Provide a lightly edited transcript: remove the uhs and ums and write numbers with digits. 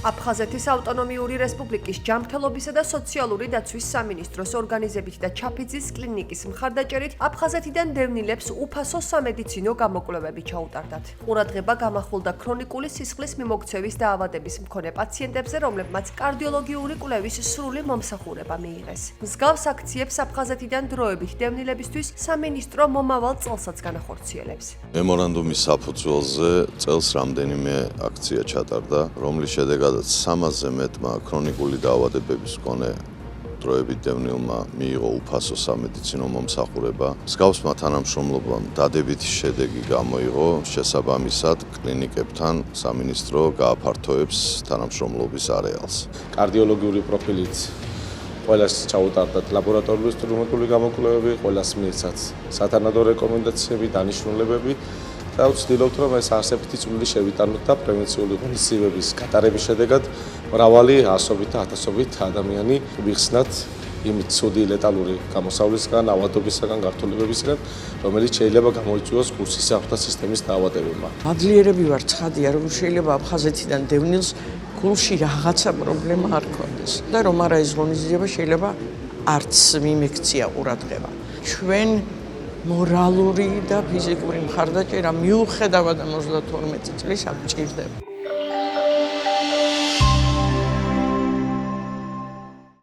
აფხაზეთის ავტონომიური რესპუბლიკის ჯანმრთელობისა და სოციალური დაცვის სამინისტროს ორგანიზებით და ჩაფიძის კლინიკის მხარდაჭერით აფხაზეთიდან დევნილებს უფასო სამედიცინო გამოკვლევები ჩაუტარდათ. ყურადღება გამახვილდა ქრონიკული სისხლის მიმოქცევის დაავადების მქონე პაციენტებზე, რომლებმაც კარდიოლოგიური კვლევის სრული მომსახურება მიიღეს. მსგავს აქციებს აფხაზეთიდან დროებით დევნილებისთვის სამინისტრო მომავალ წელსაც განახორციელებს. მემორანდუმის საფუძველზე წელს რამდენიმე აქცია ჩატარდა, რომლის შედეგადაც 300-ზე მეტმა ქრონიკული დაავადებების მქონე დროებით დევნილმა მიიღო უფასო სამედიცინო მომსახურება. მსგავსმა თანამშრომლობამ დადებითი შედეგი გამოიღო, შესაბამისად კლინიკებთან სამინისტრო გააფართოებს თანამშრომლობის არეალს. კარდიოლოგიური პროფილით ყველას ჩაუტარდათ ლაბორატორიული ინსტრუმენტული გამოკვლევები, ყველას მიეცათ სათანადო რეკომენდაციები, დანიშნულებები და ვცდილობთ, რომ ეს არსებითი წვლილი შევიტანოთ და პრევენციული ღონისძიებების გატარების შედეგად მრავალი ასობით და ათასობით ადამიანი ვიხსნათ იმ ცუდი ლეტალური გამოსავლისგან, ავადობისგან, გართულებებისგან, რომელიც შეიძლება გამოიწვიოს გულსისხლთა სისტემის დაავადებებმა. მადლიერები ვარ, ცხადია, რომ შეიძლება აფხაზეთიდან დევნილს გულში რაღაცა პრობლემა არ ქონდეს და რომ არა ეს ღონისძიება შეიძლება არც მიმექცია ყურადღება. ჩვენ მორალური და ფიზიკური მხარდაჭერა მიუხედავად 52 წლისა გვჭირდება.